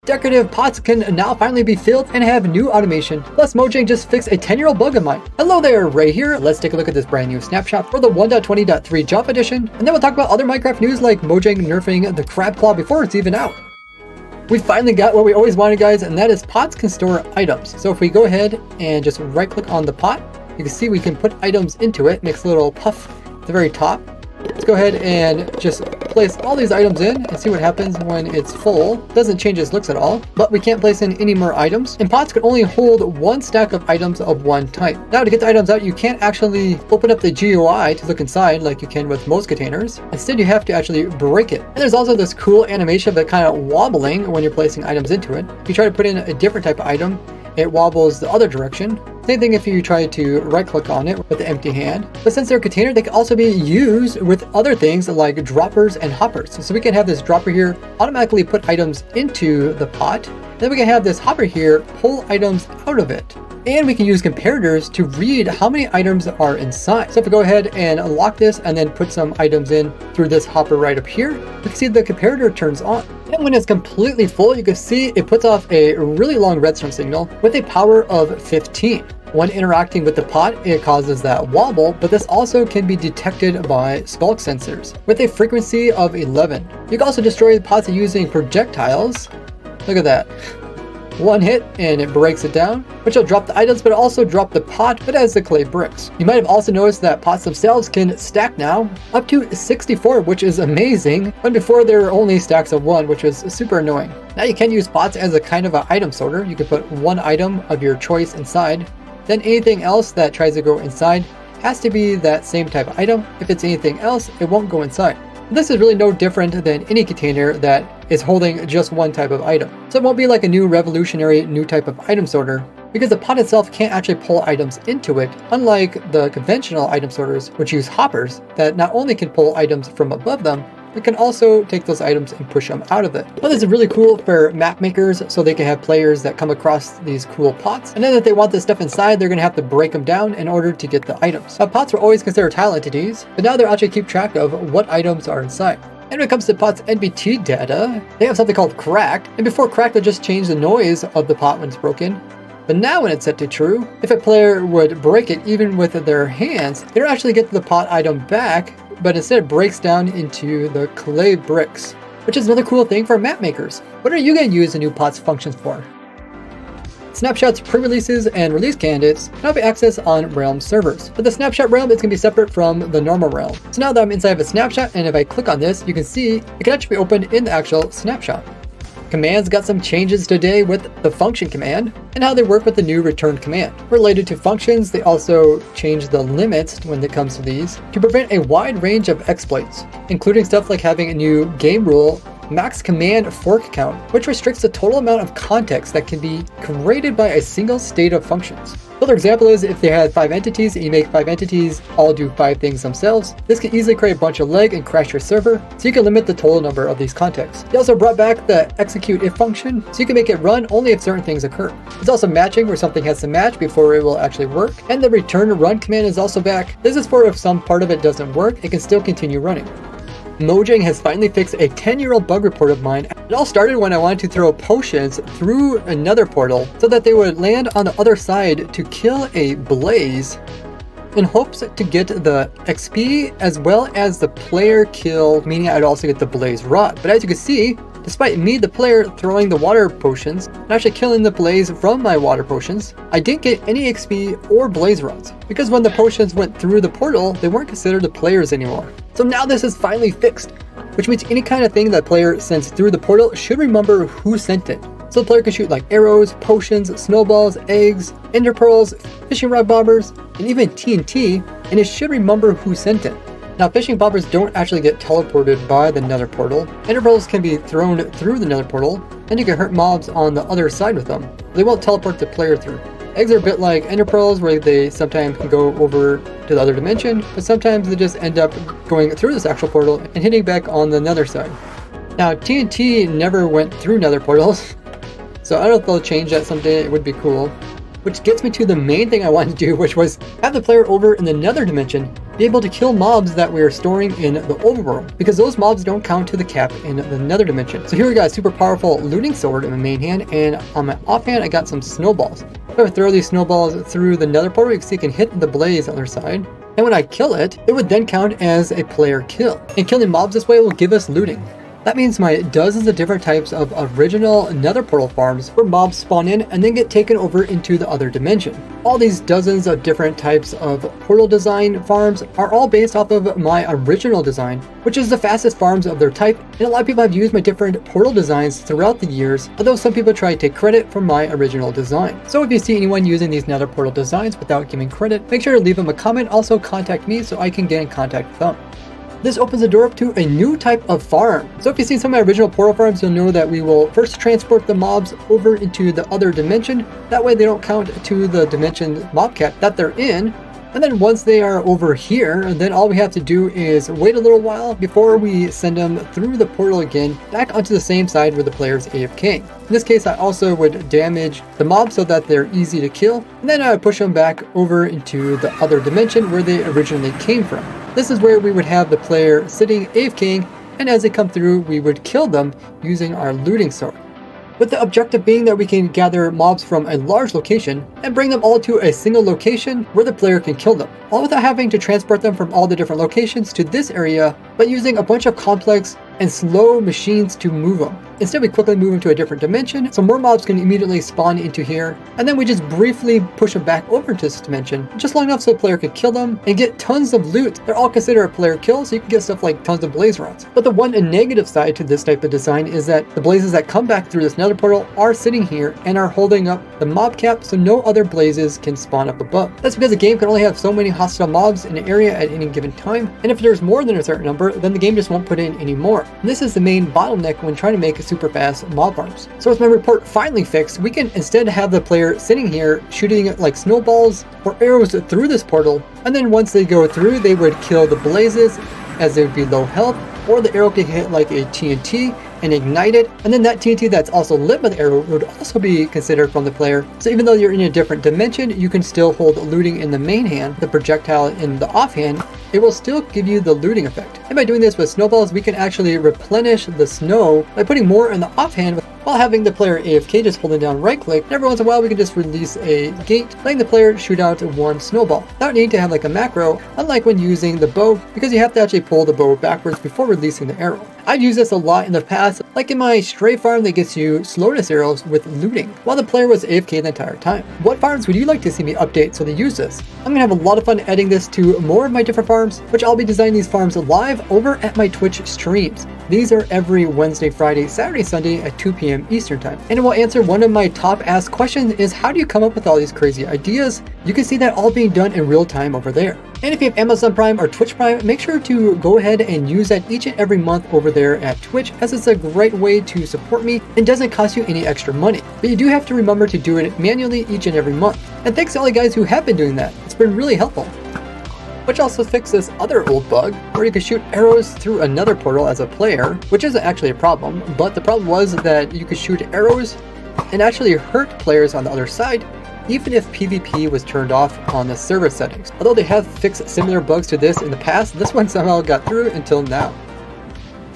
Decorative pots can now finally be filled and have new automation. Plus, Mojang just fixed a 10-year-old bug of mine. Hello there, Ray here. Let's take a look at this brand new snapshot for the 1.20.3 Java edition, and then we'll talk about other Minecraft news like Mojang nerfing the crab claw before it's even out. We finally got what we always wanted, guys, and that is pots can store items. So if we go ahead and just right click on the pot, you can see we can put items into it. Makes a little puff at the very top. Let's go ahead and just place all these items in and see what happens when it's full. Doesn't change its looks at all, but we can't place in any more items. And pots can only hold one stack of items of one type. Now to get the items out, you can't actually open up the GUI to look inside like you can with most containers. Instead, you have to actually break it. And there's also this cool animation of it kind of wobbling when you're placing items into it. If you try to put in a different type of item, it wobbles the other direction. Same thing if you try to right click on it with the empty hand. But since they're a container, they can also be used with other things like droppers and hoppers. So we can have this dropper here automatically put items into the pot. Then we can have this hopper here pull items out of it. And we can use comparators to read how many items are inside. So if we go ahead and unlock this and then put some items in through this hopper right up here, we can see the comparator turns on. And when it's completely full, you can see it puts off a really long redstone signal with a power of 15. When interacting with the pot, it causes that wobble, but this also can be detected by skulk sensors with a frequency of 11. You can also destroy the pots using projectiles. Look at that. One hit and it breaks it down, which will drop the items, but also drop the pot, but as the clay bricks. You might have also noticed that pots themselves can stack now up to 64, which is amazing. But before there were only stacks of 1, which was super annoying. Now you can use pots as a kind of an item sorter. You can put one item of your choice inside. Then anything else that tries to go inside has to be that same type of item. If it's anything else, it won't go inside. This is really no different than any container that is holding just one type of item. So it won't be like a new revolutionary new type of item sorter, because the pot itself can't actually pull items into it, unlike the conventional item sorters, which use hoppers that not only can pull items from above them, but can also take those items and push them out of it. Well, this is really cool for map makers, so they can have players that come across these cool pots, and then if they want this stuff inside, they're going to have to break them down in order to get the items. Now, pots were always considered tile entities, but now they're actually keep track of what items are inside. And when it comes to pots NBT data, they have something called cracked, and before cracked, they just change the noise of the pot when it's broken. But now when it's set to true, if a player would break it even with their hands, they don't actually get the pot item back, but instead it breaks down into the clay bricks, which is another cool thing for map makers. What are you going to use the new pots functions for? Snapshots, pre-releases, and release candidates can now be accessed on Realm servers. But the snapshot realm is going to be separate from the normal realm. So now that I'm inside of a snapshot, and if I click on this, you can see it can actually be opened in the actual snapshot. Commands got some changes today with the function command and how they work with the new return command. Related to functions, they also changed the limits when it comes to these to prevent a wide range of exploits, including stuff like having a new game rule, max command fork count, which restricts the total amount of context that can be created by a single state of functions. Another example is if they had 5 entities and you make 5 entities all do 5 things themselves, this can easily create a bunch of lag and crash your server, so you can limit the total number of these contexts. They also brought back the execute if function, so you can make it run only if certain things occur. There's also matching where something has to match before it will actually work, and the return to run command is also back. This is for if some part of it doesn't work, it can still continue running. Mojang has finally fixed a 10-year-old bug report of mine. It all started when I wanted to throw potions through another portal so that they would land on the other side to kill a blaze in hopes to get the XP as well as the player kill, meaning I'd also get the blaze rod. But as you can see, despite me, the player, throwing the water potions and actually killing the blaze from my water potions, I didn't get any XP or blaze rods, because when the potions went through the portal, they weren't considered the players anymore. So now this is finally fixed, which means any kind of thing that player sends through the portal should remember who sent it. So the player can shoot like arrows, potions, snowballs, eggs, ender pearls, fishing rod bobbers, and even TNT, and it should remember who sent it. Now, fishing bobbers don't actually get teleported by the nether portal. Ender pearls can be thrown through the nether portal, and you can hurt mobs on the other side with them. They won't teleport the player through. Eggs are a bit like ender pearls, where they sometimes can go over to the other dimension, but sometimes they just end up going through this actual portal and hitting back on the nether side. Now, TNT never went through nether portals, so I don't know if they'll change that someday. It would be cool. Which gets me to the main thing I wanted to do, which was have the player over in the nether dimension be able to kill mobs that we're storing in the overworld, because those mobs don't count to the cap in the nether dimension. So here we got a super powerful looting sword in my main hand, and on my offhand I got some snowballs. If I throw these snowballs through the nether portal, you can see it can hit the blaze on the other side. And when I kill it, it would then count as a player kill. And killing mobs this way will give us looting. That means my dozens of different types of original nether portal farms where mobs spawn in and then get taken over into the other dimension. All these dozens of different types of portal design farms are all based off of my original design, which is the fastest farms of their type, and a lot of people have used my different portal designs throughout the years, although some people try to take credit for my original design. So if you see anyone using these nether portal designs without giving credit, make sure to leave them a comment. Also contact me so I can get in contact with them. This opens the door up to a new type of farm. So if you've seen some of my original portal farms, you'll know that we will first transport the mobs over into the other dimension. That way they don't count to the dimension mob cap that they're in. And then once they are over here, then all we have to do is wait a little while before we send them through the portal again back onto the same side where the player's AFK. In this case, I also would damage the mobs so that they're easy to kill, and then I would push them back over into the other dimension where they originally came from. This is where we would have the player sitting AFKing, and as they come through, we would kill them using our looting sword, with the objective being that we can gather mobs from a large location and bring them all to a single location where the player can kill them, all without having to transport them from all the different locations to this area, but using a bunch of complex and slow machines to move them. Instead, we quickly move them to a different dimension, so more mobs can immediately spawn into here, and then we just briefly push them back over to this dimension, just long enough so the player can kill them and get tons of loot. They're all considered a player kill, so you can get stuff like tons of blaze rods. But the one negative side to this type of design is that the blazes that come back through this nether portal are sitting here and are holding up the mob cap, so no other blazes can spawn up above. That's because the game can only have so many hostile mobs in an area at any given time, and if there's more than a certain number, then the game just won't put in any more. And this is the main bottleneck when trying to make super fast mob farms. So with my report finally fixed, we can instead have the player sitting here shooting like snowballs or arrows through this portal, and then once they go through, they would kill the blazes as they would be low health, or the arrow could hit like a TNT and ignite it, and then that TNT that's also lit by the arrow would also be considered from the player. So even though you're in a different dimension, you can still hold looting in the main hand, the projectile in the offhand. It will still give you the looting effect. And by doing this with snowballs, we can actually replenish the snow by putting more in the offhand while having the player AFK, just holding down right click. And every once in a while we can just release a gate, letting the player shoot out one snowball without needing to have like a macro, unlike when using the bow, because you have to actually pull the bow backwards before releasing the arrow. I've used this a lot in the past, like in my stray farm that gets you slowness arrows with looting while the player was AFK the entire time. What farms would you like to see me update so they use this? I'm gonna have a lot of fun adding this to more of my different farms, which I'll be designing these farms live over at my Twitch streams. These are every Wednesday, Friday, Saturday, Sunday at 2 p.m. Eastern time. And it will answer one of my top asked questions is, how do you come up with all these crazy ideas? You can see that all being done in real time over there. And if you have Amazon Prime or Twitch Prime, make sure to go ahead and use that each and every month over there at Twitch, as it's a great way to support me and doesn't cost you any extra money. But you do have to remember to do it manually each and every month. And thanks to all you guys who have been doing that. It's been really helpful. Which also fixed this other old bug where you could shoot arrows through another portal as a player, which isn't actually a problem, but the problem was that you could shoot arrows and actually hurt players on the other side, even if PvP was turned off on the server settings. Although they have fixed similar bugs to this in the past, this one somehow got through until now.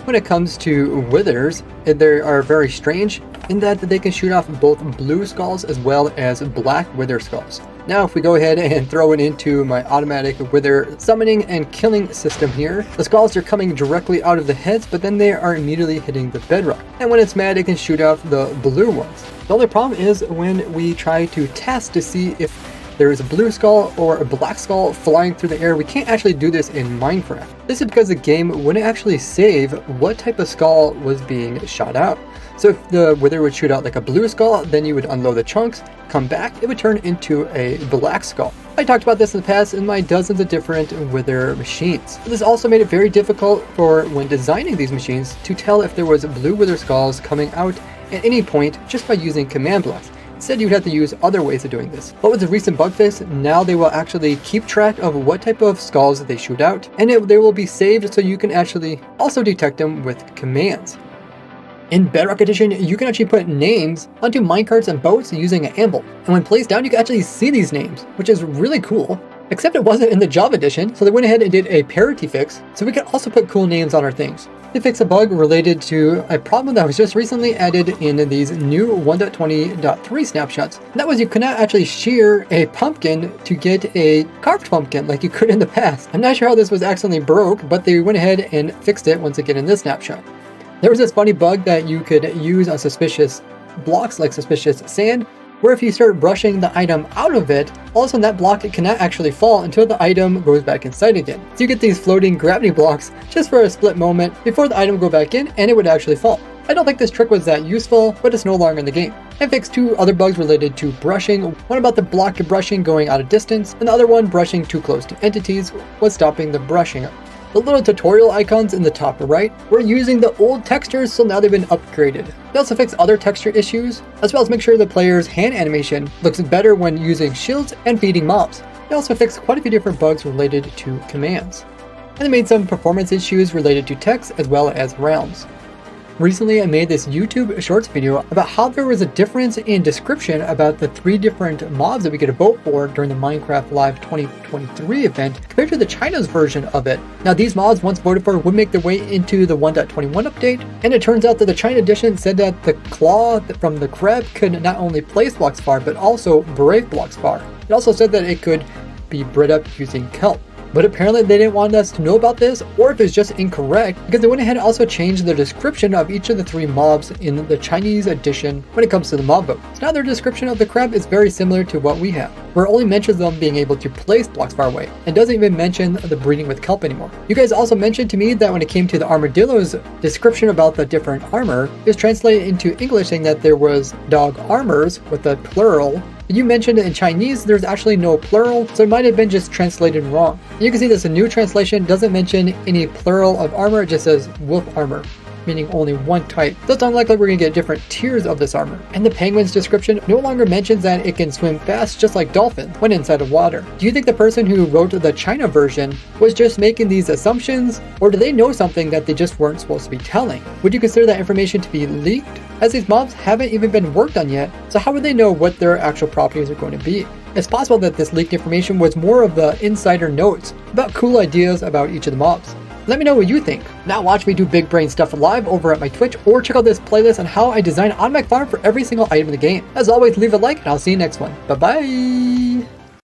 When it comes to withers, they are very strange in that they can shoot off both blue skulls as well as black wither skulls. Now if we go ahead and throw it into my automatic wither summoning and killing system here, the skulls are coming directly out of the heads, but then they are immediately hitting the bedrock. And when it's mad, it can shoot out the blue ones. The only problem is when we try to test to see if there is a blue skull or a black skull flying through the air, we can't actually do this in Minecraft. This is because the game wouldn't actually save what type of skull was being shot out. So if the wither would shoot out like a blue skull, then you would unload the chunks, come back, it would turn into a black skull. I talked about this in the past in my dozens of different wither machines. This also made it very difficult for when designing these machines to tell if there was blue wither skulls coming out at any point just by using command blocks. Instead, you'd have to use other ways of doing this. But with the recent bug fix, now they will actually keep track of what type of skulls they shoot out, and they will be saved so you can actually also detect them with commands. In Bedrock Edition, you can actually put names onto minecarts and boats using an anvil. And when placed down, you can actually see these names, which is really cool. Except it wasn't in the Java edition, so they went ahead and did a parity fix, so we could also put cool names on our things. They fixed a bug related to a problem that was just recently added in these new 1.20.3 snapshots. And that was you could not actually shear a pumpkin to get a carved pumpkin like you could in the past. I'm not sure how this was accidentally broke, but they went ahead and fixed it once again in this snapshot. There was this funny bug that you could use on suspicious blocks like suspicious sand, where if you start brushing the item out of it, all of a sudden that block it cannot actually fall until the item goes back inside again. So you get these floating gravity blocks just for a split moment before the item would go back in and it would actually fall. I don't think this trick was that useful, but it's no longer in the game. I fixed two other bugs related to brushing. One about the block brushing going out of distance, and the other one brushing too close to entities was stopping the brushing. The little tutorial icons in the top right were using the old textures, so now they've been upgraded. They also fix other texture issues, as well as make sure the player's hand animation looks better when using shields and feeding mobs. They also fixed quite a few different bugs related to commands. And they made some performance issues related to text as well as realms. Recently, I made this YouTube Shorts video about how there was a difference in description about the 3 different mobs that we could vote for during the Minecraft Live 2023 event compared to the China's version of it. Now, these mobs, once voted for, would make their way into the 1.21 update, and it turns out that the China edition said that the claw from the crab could not only place blocks far, but also brave blocks far. It also said that it could be bred up using kelp. But apparently they didn't want us to know about this, or if it's just incorrect, because they went ahead and also changed the description of each of the 3 mobs in the Chinese edition when it comes to the mob vote. So now their description of the crab is very similar to what we have, where it only mentions them being able to place blocks far away, and doesn't even mention the breeding with kelp anymore. You guys also mentioned to me that when it came to the armadillo's description about the different armor, it was translated into English saying that there was dog armors with a plural. You mentioned in Chinese there's actually no plural, so it might have been just translated wrong. You can see this, a new translation doesn't mention any plural of armor, it just says wolf armor, meaning only one type. So it's unlikely we're going to get different tiers of this armor. And the penguin's description no longer mentions that it can swim fast just like dolphins when inside of water. Do you think the person who wrote the China version was just making these assumptions, or do they know something that they just weren't supposed to be telling? Would you consider that information to be leaked? As these mobs haven't even been worked on yet, so how would they know what their actual properties are going to be? It's possible that this leaked information was more of the insider notes about cool ideas about each of the mobs. Let me know what you think. Now watch me do big brain stuff live over at my Twitch, or check out this playlist on how I design automatic farm for every single item in the game. As always, leave a like and I'll see you next one. Bye bye!